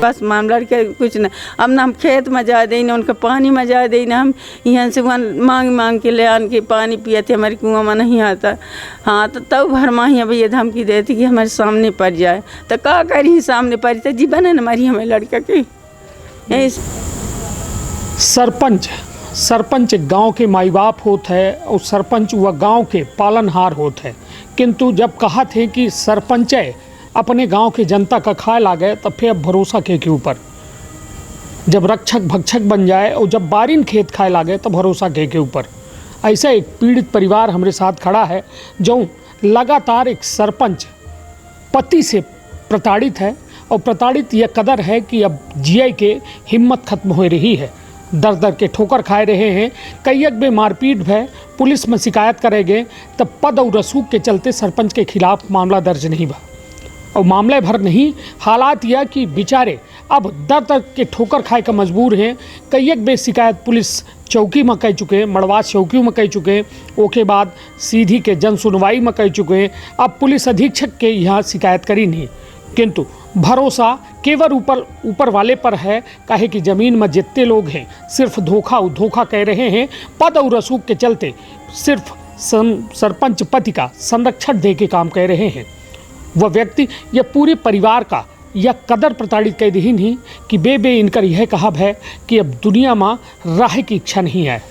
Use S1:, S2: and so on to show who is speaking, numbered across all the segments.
S1: बस मामला के कुछ ना, अब ना हम खेत में जा दे ना उनका पानी में जा दे ना, हम यहाँ से वहाँ मांग मांग के ले आन के पानी पिए थे, हमारे कुआं में नहीं आता। हाँ तो तब भर माँ यहाँ भैया धमकी देती कि हमारे सामने पड़ जाए, तो क्या करी सामने पड़ी तो जीवन है हमारी हमें लड़का की।
S2: सरपंच गांव के माई बाप होते है और सरपंच वह गांव के पालनहार होते है, किंतु जब कहा थे कि सरपंच अपने गांव की जनता का खाए लागे तब फिर अब भरोसा के ऊपर, जब रक्षक भक्षक बन जाए और जब बारिन खेत खाए लागे तो भरोसा के ऊपर। ऐसा एक पीड़ित परिवार हमारे साथ खड़ा है जो लगातार एक सरपंच पति से प्रताड़ित है, और प्रताड़ित यह कदर है कि अब जिए के हिम्मत खत्म हो रही है, दर दर के ठोकर खाए रहे हैं। कई में मारपीट भय, पुलिस में शिकायत करेंगे तब पद और रसूख के चलते सरपंच के खिलाफ मामला दर्ज नहीं हुआ, और मामले भर नहीं, हालात यह कि बेचारे अब दर दर के ठोकर खाए का मजबूर हैं। कई बे शिकायत पुलिस चौकी में कह चुके हैं, मड़वास चौकी में कह चुके हैं, ओके बाद सीधी के जन सुनवाई में कह चुके हैं। अब पुलिस अधीक्षक के यहाँ शिकायत करी नहीं, किंतु भरोसा केवल ऊपर वाले पर है। काहे कि ज़मीन में जितने लोग हैं सिर्फ धोखा कह रहे हैं, पद और रसूख के चलते सिर्फ सरपंच पति का संरक्षण दे के काम कह रहे हैं। वह व्यक्ति या पूरे परिवार का यह कदर प्रताड़ित कह दी नहीं कि बे इनकर यह कहब है कि अब दुनिया में राह की इच्छा नहीं है।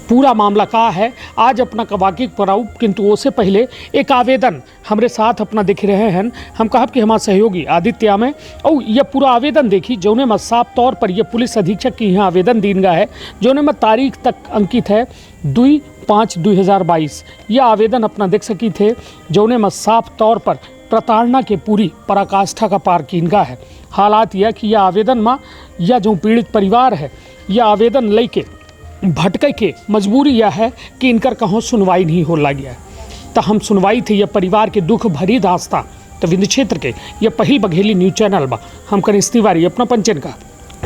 S2: पूरा मामला कहा है आज अपना कवाकी पराऊ, किंतु उससे पहले एक आवेदन हमारे साथ अपना देख रहे हैं। हम कहब कि हमारे सहयोगी आदित्य में और यह पूरा आवेदन देखी जौने में साफ तौर पर यह पुलिस अधीक्षक की यहाँ आवेदन दीन गया है, जौने में तारीख तक अंकित है 2/5/2022। यह आवेदन अपना देख सकी थे, जौने में साफ तौर पर प्रताड़ना के पूरी पराकाष्ठा का पार कीनगा है। हालात यह कि यह आवेदन में यह जो पीड़ित परिवार है यह आवेदन लेके भटके के मजबूरी यह है कि इनकर कहीं सुनवाई नहीं हो लगी है। तो हम सुनवाई थी यह परिवार के दुख भरी दास्ता तो विंध्य क्षेत्र के यह पहल बघेली न्यूज चैनल में हम कनिष्ठ तिवारी अपना पंचन का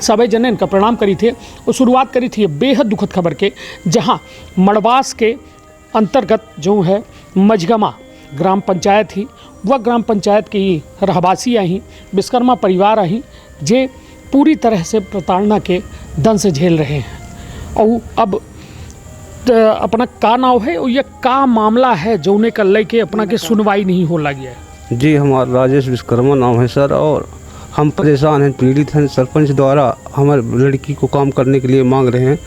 S2: सभी जन इनका प्रणाम करी थे और शुरुआत करी थी बेहद दुखद खबर के, जहां मड़वास के अंतर्गत जो है मझगमा ग्राम पंचायत ही, वह ग्राम पंचायत की रहवासी आई विश्वकर्मा परिवार आई जे पूरी तरह से प्रताड़ना के दंश झेल रहे हैं। और अब अपना का नाव है और यह का मामला है जौने का लेके अपना के सुनवाई नहीं हो लगी है।
S3: जी हमारा राजेश विश्वकर्मा नाम है सर, और हम परेशान हैं, पीड़ित हैं। सरपंच द्वारा हमारे लड़की को काम करने के लिए मांग रहे हैं,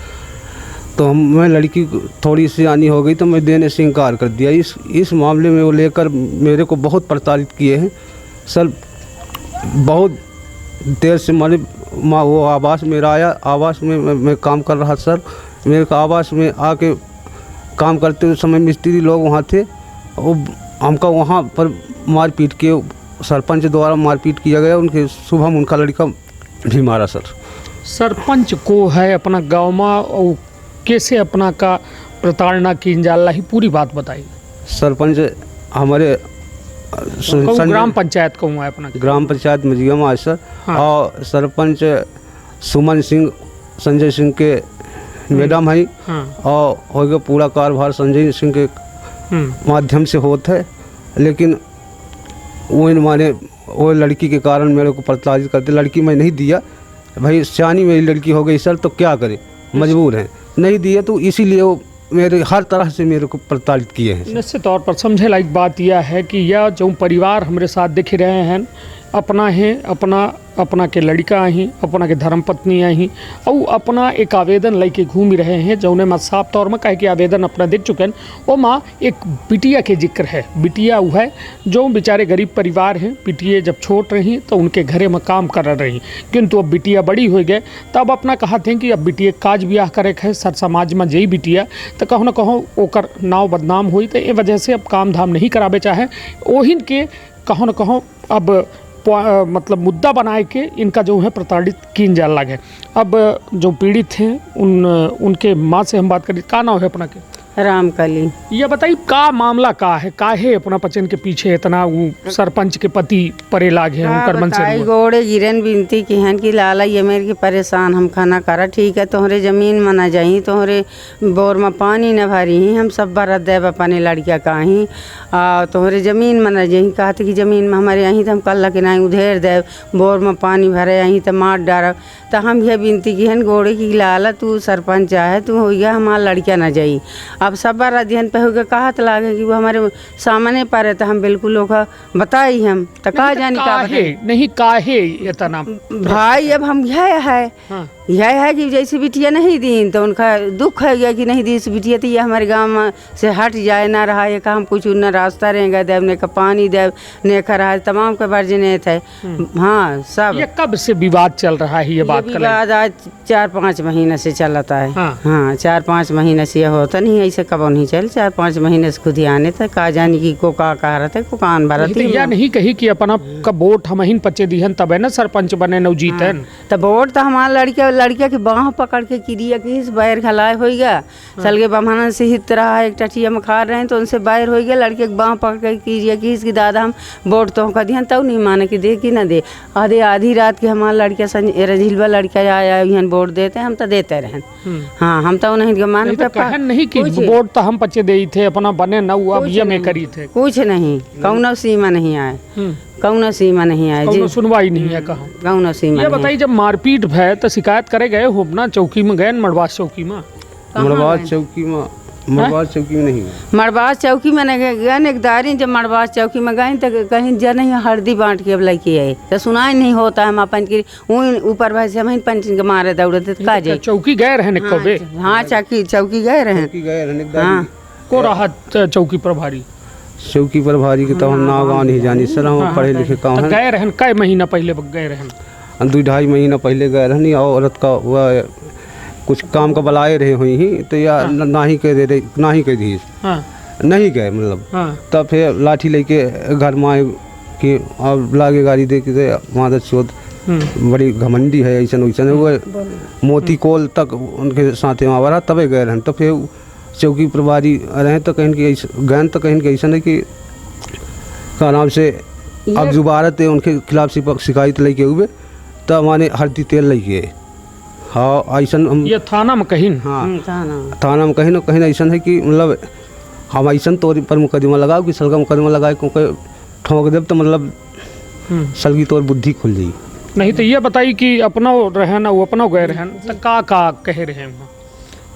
S3: तो मैं लड़की थोड़ी सी आनी हो गई तो मैं देने से इनकार कर दिया। इस मामले में वो लेकर मेरे को बहुत प्रताड़ित किए हैं सर। बहुत देर से वो आवास मेरा आया, आवास में मैं काम कर रहा सर। मेरे को आवास में आके काम करते हुए समय मिस्त्री लोग वहाँ थे, और हमका वहाँ पर मारपीट के सरपंच द्वारा मारपीट किया गया। उनके सुबह उनका लड़का भी मारा सर। सरपंच
S2: को है अपना गाँव में और कैसे अपना का प्रताड़ना की जाला ही पूरी बात बताइए।
S3: सरपंच हमारे
S2: ग्राम पंचायत को है अपना
S3: ग्राम पंचायत मझगमा है सर।
S2: हाँ।
S3: और सरपंच सुमन सिंह संजय सिंह के मैडम है। हाँ। और हो गया पूरा कार्यभार संजय सिंह के माध्यम से होता है, लेकिन वो लड़की के कारण मेरे को प्रताड़ित करते। लड़की मैं नहीं दिया भाई, सियानी मेरी लड़की हो गई सर, तो क्या करें, मजबूर हैं, नहीं दिया। तो इसीलिए वो मेरे हर तरह से मेरे को प्रताड़ित किए हैं।
S2: निश्चित तौर पर समझे लायक बात यह है कि यह जो परिवार हमारे साथ दिख रहे हैं अपना है, अपना के लड़का ही, अपना के धर्मपत्नी ही, और अपना एक आवेदन लेके घूम रहे हैं जौने में साफ तौर में कहे कि आवेदन अपना देख चुके हैं। वो माँ एक बिटिया के जिक्र है। बिटिया वो है जो बेचारे गरीब परिवार हैं, बिटिया जब छोट रही तो उनके घरे में काम कर रही, किंतु अब बिटिया बड़ी हो गए तब अपना कहा थे कि अब बिटिया काज ब्याह करे है सर समाज में जई बिटिया, तो कहूँ ना कहूँ ओकर नाव बदनाम हुई, तो ये वजह से अब काम धाम नहीं करावे चाहे। ओहिन के कहूँ ना कहूँ अब मतलब मुद्दा बनाए के इनका जो है प्रताड़ित कीन जाल लगे। अब जो पीड़ित हैं उनके माँ से हम बात करें, का नाम है अपना के?
S1: रामकली।
S2: ये बताइए का मामला का है, काहे अपना पचन के पीछे इतना वो सरपंच के पति परे लागे हैं उनकर मन से हुआ?
S1: गोड़े गिरन बिनती की हन कि लाला ये मेरे की परेशान हम खाना करा ठीक है तोहरे जमीन में न जाही तोहरे बोर में पानी न भरी ही हम सब बरत देव अपने लड़किया काही तोहरे जमीन में न जाही कहते कि जमीन में हमारे यहीं तो हम कल के नहीं उधेर देव बोर में पानी भरे यहीं तो मार डारब। तो हम यह बिनती की हन गोड़े की लाला तू सरपंच है तू हो गया हमारा लड़किया न जाई। अब सब बार अध्ययन पे हो गया कहत लागे कि वो हमारे सामने पर है तो हम बिल्कुल लोग बताई हम तो कहा जानी का
S2: नहीं काहे इतना
S1: भाई अब हम यह है
S2: हाँ।
S1: यह है कि जैसे बिटिया नहीं दी तो उनका दुख है गया कि नहीं दी इस बिटिया तो ये हमारे गांव में से हट जाए ना रहा ये काम कुछ न रास्ता रहेगा देव ने का पानी देव ने का रहा तमाम के वर्जने थे। हाँ सब
S2: ये कब से विवाद चल रहा है ये बात का?
S1: विवाद आज 4-5 महीने से चलता है।
S2: हाँ।
S1: 4-5 महीने से यह होता नहीं ऐसे कब नहीं चल 4-5 महीने से खुद ही आने तक कहा जानी की को का कह रहा था को कान भरत
S2: या नहीं कही कि अपना का वोट हम ही पचे दिहन तब है ना सरपंच बने न जीतन।
S1: तो वोट तो हमारा लड़किया की बाह पकड़ के किरिया की बैर खलाए हो गया सलगे बमहाना से हित रहा एक टटिया में खा रहे हैं तो उनसे बैर हो गया लड़के की बाह पकड़ के किरिया की इसकी दादा हम वोट तो का दिहन तब नहीं माने कि दे कि न दे आधी रात की हमारा लड़किया रजीलवा लड़किया आया वोट देते हम तो देते रहें। हाँ हम तो नहीं माने
S2: नहीं कि वोट तो हम पचे दे थे अपना बने न हुआ ये में करी थे
S1: कुछ नहीं कौनो सीमा नहीं आए कौनो सीमा नहीं आए जी
S2: सुनवाई नहीं है कहा
S1: कौनो सीमा।
S2: ये बताइए जब मारपीट भय तो शिकायत करे गए हो अपना चौकी में गए मड़वास चौकी में?
S3: मड़वास चौकी में नहीं
S1: मड़वास चौकी में गए एकदारी जब मड़वास चौकी में गए तो कहीं जन हल्दी बांट के अब लेके आए तो सुनाई नहीं होता हम अपन की ऊपर भाई से हम पंचिंग के मारे दौड़ते का जाए
S2: चौकी गए रहने कबे?
S1: हाँ चौकी गए रहे। हाँ
S2: को रहा चौकी प्रभारी
S3: चौकी प्रभारी के तो हम ना गाँव नहीं जानी सर हम पढ़े लिखे काम है।
S2: गए रहन कई महीना पहले गए रहन
S3: 2-2.5 महीना पहले गए रहनी और औरत का वह कुछ काम का बुलाए रहे हुई ही तो या ना ही कह दे रहे ना ही कह दी नहीं गए मतलब तब फिर लाठी लेके घर में आए कि अब लागे गाड़ी दे के मादर चौथ बड़ी घमंडी है ऐसा वैसन वो मोती कोल तक उनके साथ वहाँ बड़ा तबे गए रहन। तो फिर चौकी प्रभारी रहे तो कहीं की गैन तो कहीं ऐसा है कि का नाम से अब दोबारा थे उनके खिलाफ शिकायत लेके हुए तो हमारे हल्दी तेल लेके हाँ ऐसा हम
S2: ये थाना में कहीं
S3: हाँ थाना में कहीं ना कहीं ऐसा है कि मतलब हम ऐसा तौर पर मुकदमा लगाओ कि सलगा मुकदमा लगाए क्योंकि ठोंक देव तो मतलब सलगी तौर बुद्धि खुल जाई।
S2: नहीं तो ये बताइए कि अपना रहन वो अपना गए रहन तो का कह रहे हैं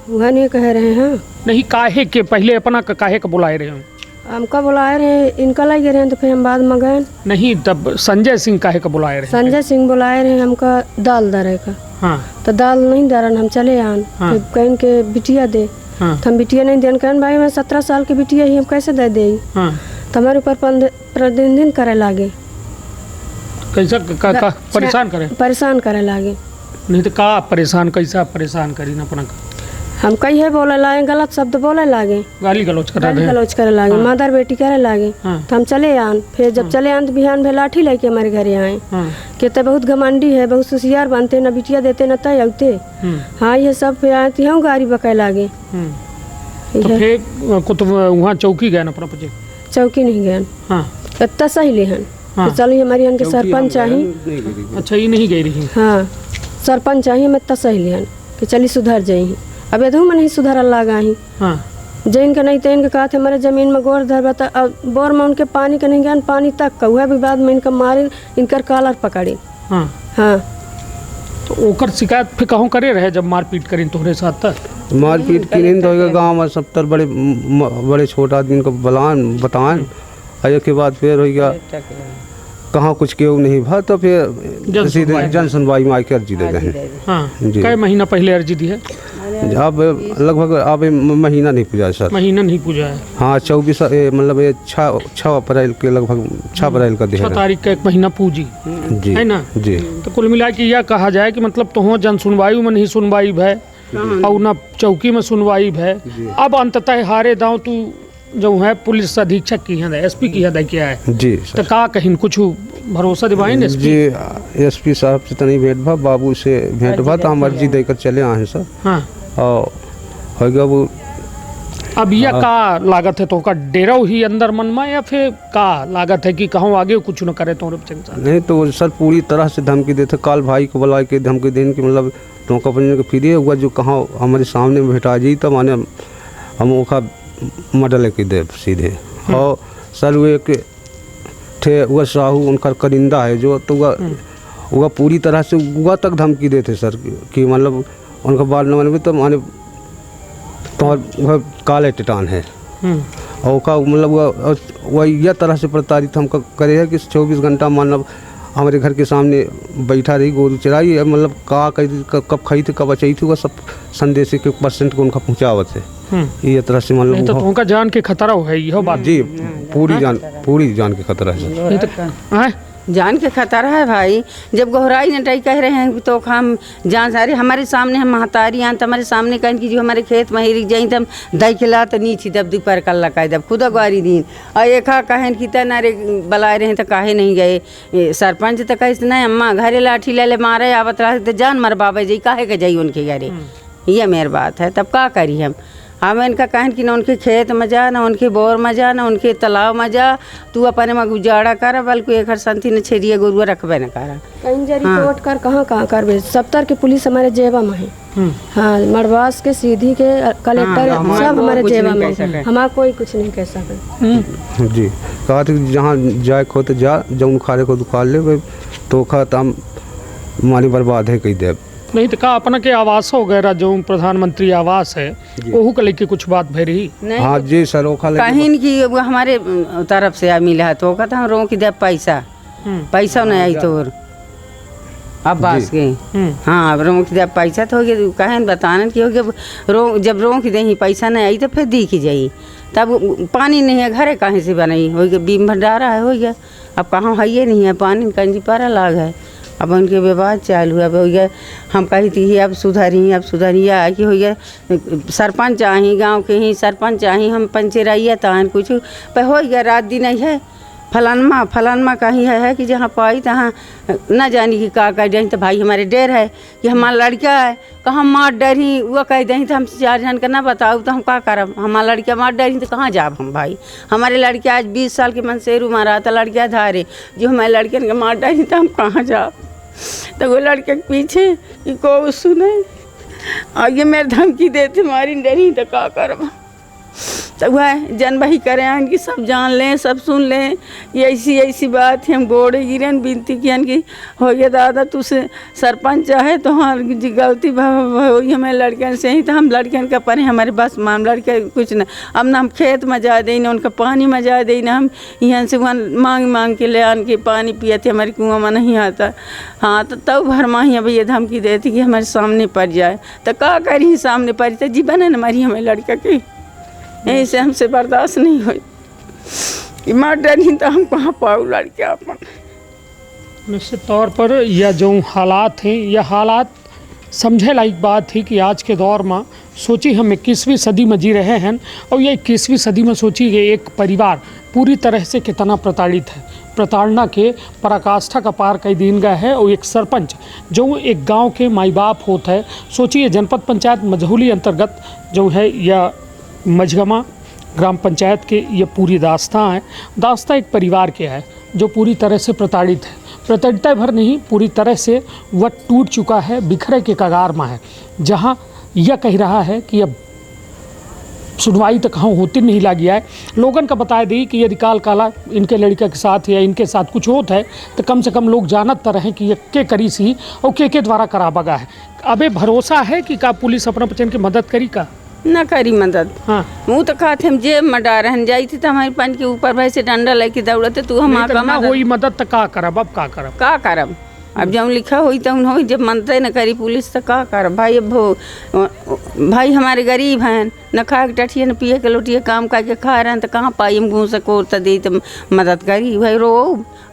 S4: वह नहीं कह रहे हैं
S2: नहीं काहे के पहले अपना काहे का बुलाए रहे हैं
S4: हमका बुलाए रहे इनका लगे रहे तो फिर हम बाद में गए नहीं
S2: तब संजय सिंह काहे का बुलाए रहे?
S4: संजय सिंह बुलाए रहे हमका दाल दरे का। हाँ। तो दाल नहीं दरन हम चले आन। हाँ। फिर कहीं के बिटिया दे। हाँ। तो हम बिटिया नहीं देन कहन भाई मैं 17 साल की बिटिया ही हम कैसे दे दे। हाँ। तो हमारे ऊपर प्रतिदिन करे लागे
S2: कैसा परेशान करे लागे नहीं तो का परेशान कैसा परेशान करी ना अपना
S4: हम कही है बोले लागे गलत शब्द बोले लागे
S2: गाली गलौज
S4: करे लागे मादर बेटी करे लागे। तो हम चले आन फिर जब चले आन तो बिहान में लाठी लेके हमारे घरे आए कहते बहुत घमंडी है बहुत होशियार बनते न बिटिया देते न तय आते। हाँ ये सब फिर आए थे हम गाड़ी बकाए लागे
S2: वहाँ चौकी गए ना
S4: चौकी नहीं गए इतना सही ले चलो हमारी यहाँ के सरपंच चाहिए।
S2: अच्छा ये नहीं गई रही?
S4: हाँ सरपंच चाहिए मैं इतना सही ले कि चली सुधर जाई अब एदू में नहीं सुधार लगा ही। हाँ। जैन के नहीं तैन के कहा थे हमारे जमीन में गोर धर बता बोर में उनके पानी के नहीं ज्ञान पानी तक का हुआ विवाद में इनका मारे इनकर कालर पकड़ी। हाँ। हाँ।
S2: तो ओकर शिकायत फिर कहूँ करे रहे जब मारपीट करी तुम्हारे साथ तक
S3: मारपीट की नहीं तो गाँव में 70 बड़े छोटे आदमी को बताएं के बाद फिर हो गया कहाँ कुछ क्यों नहीं भा तो फिर सीधे जन सुनवाई में आके अर्जी दे रहे हैं।
S2: हाँ। कई महीना पहले अर्जी दी है?
S3: अब लगभग अब महीना नहीं पूजा सर
S2: महीना नहीं पूजा है।
S3: हाँ 24 मतलब ये 6 अप्रैल के लगभग 6 अप्रैल का दिन
S2: 6 तारीख का एक महीना पूजी
S3: जी
S2: है ना
S3: जी।
S2: तो कुल मिला के यह कहा जाए कि मतलब तो जन सुनवाई में नहीं सुनवाई है और न चौकी में सुनवाई है। अब अंततः हारे दाव तू जो है पुलिस अधीक्षक की है एसपी की है क्या है
S3: जी
S2: तो का कहीं कुछ भरोसा दिवाएं
S3: जी एसपी साहब से तनी भेंट भा बाबू से भेंट भा तो हम अर्जी देकर चले आए सर। हाँ। और हो गया वो
S2: अब यह का लागत है तो का डेरा ही अंदर मन में या फिर का लागत है कि कहूँ आगे कुछ न करे तो
S3: नहीं तो सर पूरी तरह से धमकी देते, काल भाई को बुला के धमकी देने की मतलब तो कंपनी के फिर हुआ जो कहाँ हमारे सामने भेटा जी तो माने हम ओखा मडल लेके दे सीधे। और सर वो एक थे वह साहू उनका करिंदा है जो तो वह पूरी तरह से वह तक धमकी देते सर कि मतलब उनका बाल न बने तो माने तो वह काले टिटान है और का मतलब वह यह तरह से प्रताड़ित हम करे है कि 24 घंटा मतलब हमारे घर के सामने बैठा रही, गोरू चराई है, मतलब कब खाई थी कब बचाई थी वह सब संदेश के % को उनका पहुँचावत है। ये तरह से मतलब
S2: तो उनका जान के खतरा है यह बात
S3: जी, पूरी जान के खतरा है।
S1: जान के खतरा है भाई। जब गहराई नटाई कह रहे हैं तो हम जान सारे हमारे सामने हम महतारी आन हमारे सामने कहें कि जो हमारे खेत में हिरिक जाई तब दही खिला तो नी थी तब दोपहर कल लगाए जब खुद अगवारी दिन और एक कहें कि नारे बलाए रहे तो काहे नहीं गए सरपंच तो कहे नहीं अम्मा घरे लाठी ले मारे आवत रहा तो जान मरबाबे जाई काहे के जाई उनके घरे। ये मेरी बात है। तब का करी हम इनका कहन कि ना उनके खेत में जा ना उनके बोर में जा ना उनके तालाब में जा, तू अपने में गुजारा कर बल्कि एक संति ने छेड़िए गोरुआ रखबे न करा
S4: कहीं जा रिपोर्ट कर कहाँ करबे। 70 के पुलिस हमारे जेबा में है। हाँ मरवास के सीधी के कलेक्टर सब हमारे जेबा में है। हमारा कोई कुछ नहीं कह सके
S3: जी। कहा था जहाँ जाए खो तो जा जब उखाड़े को दुकान ले तो खा तम मानी बर्बाद है कही दे
S2: नहीं तो का अपना के आवास वगैरह जो प्रधानमंत्री आवास है वहू को लेके कुछ बात भय रही।
S3: हाँ जी सर
S1: कहीं की वो हमारे तरफ से मिला है तो कहता रो की दे पैसा नहीं आई तो अब बास गए। हाँ अब रो की दे पैसा तो हो गया कहें बताना कि हो गया जब रो की दे पैसा नहीं आई तो फिर दी की जाई तब पानी नहीं है घरे कहीं से बनाई हो गया बीम भंडारा है हो गया अब कहाँ है ये नहीं है पानी कंजी पारा लाग है। अब उनके विवाद चालू है। अब हो गया हम कही थी अब सुधरी है कि हो गया सरपंच आही गांव के ही सरपंच आही हम पंचराइया तान कुछ पर हो गया रात दिन नहीं है फलानमा कहीं है कि जहाँ पाई तहाँ न जानी कि का जाए तो भाई हमारे डर है कि हमारा लड़का है कहाँ मार डरी वो कह दें तो हम 4 जन का ना बताओ तो हम का करब हमारा लड़का मार डरी तो कहाँ जाब हम भाई हमारे लड़के आज 20 साल के मन से मारा था लड़का धारे जो हमारे लड़के के मार डरी तो हम कहाँ जाब। तो वो लड़के के पीछे कि को सुने आगे मेरे धमकी देते मारी डरी तो का करब। तो वह जन भाई करें कि सब जान लें सब सुन लें ये ऐसी बात है। हम गोड़े गिरन विनती कियन कि हो गया दादा तुझसे सरपंच है तो हाँ जी गलती हुई हमें लड़कियन से ही तो हम लड़कियन का पढ़े हमारे पास मामला लड़के कुछ न अब ना हम खेत में जा दे ना उनका पानी में जा दे ना हम यहाँ से वहाँ मांग के ले आन के पानी पिए थे हमारे कुआं में नहीं आता। हाँ तो तब भर माही भैया धमकी देती कि हमारे सामने पड़ जाए तो का करी सामने पड़ी तो जीवन है हमारी हमें लड़का की यहीं से हमसे बर्दाश्त नहीं हुई मार डरी तो हम कहाँ पाओ लड़के अपन।
S2: निश्चित तौर पर यह जो हालात हैं यह हालात समझे लायक बात थी कि आज के दौर में सोची हम 21वीं सदी में जी रहे हैं और यह 21वीं सदी में सोची कि एक परिवार पूरी तरह से कितना प्रताड़ित है, प्रताड़ना के पराकाष्ठा का पार कई दिन गया है। और एक सरपंच जो एक गांव के माई बाप होता है, सोचिए जनपद पंचायत मझौली अंतर्गत जो है यह मझगमा ग्राम पंचायत के ये पूरी दास्तां है। दास्तां एक परिवार के है जो पूरी तरह से प्रताड़ित है, प्रताड़िता भर नहीं पूरी तरह से वह टूट चुका है, बिखरे के कगार में है, जहां यह कह रहा है कि अब सुनवाई तो कहाँ होती नहीं लगी है। लोगन का बता दी कि यदि काल काला इनके लड़के के साथ या इनके साथ कुछ होता है तो कम से कम लोग जानत तो रहें कि ये के करी सी और के द्वारा करा बगा है। अबे भरोसा है कि का पुलिस अपना बच्चन की मदद करी का
S1: ना करी मदद।
S2: हाँ
S1: वो तो कहते हम जेब में डारहन जाई थी तो हमारे पान के ऊपर भाई से डंडा लेके दौड़ते तू हम
S2: वही मदद तो का करब। अब का करब
S1: अब जब लिखा हुई तो हो जब मनते न करी पुलिस तो का करब भाई। अब भाई हमारे गरीब हैं न खा के टठिए न पिए के लोटिए काम करके खा रहे हैं तो कहाँ पाई हम घूस को तो दी तो मदद करी भाई रो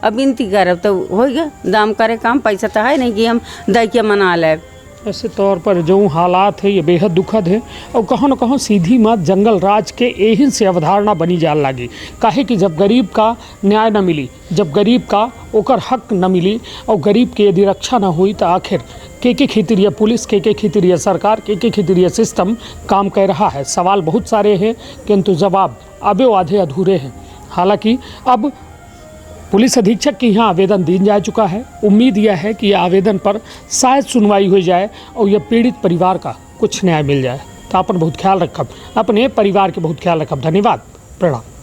S1: अब विनती करब तो हो गया दाम करे काम पैसा तो है नहीं कि हम दे के मना ले
S2: ऐसे तौर पर जो हालात है ये बेहद दुखद है और कहाँ न कहाँ सीधी मत जंगल राज के एहिन से अवधारणा बनी जान लगी। काहे कि जब गरीब का न्याय न मिली, जब गरीब का ओकर हक न मिली और गरीब के यदि रक्षा न हुई तो आखिर के खितरिया पुलिस, के खितरिया सरकार, के खितरिया सिस्टम काम कर रहा है। सवाल बहुत सारे हैं किंतु जवाब अबे आधे अधूरे हैं। हालांकि अब पुलिस अधीक्षक के यहाँ आवेदन दिया जा चुका है। उम्मीद यह है कि यह आवेदन पर शायद सुनवाई हो जाए और यह पीड़ित परिवार का कुछ न्याय मिल जाए। तो अपन बहुत ख्याल रखब, अपने परिवार के बहुत ख्याल रखब। धन्यवाद, प्रणाम।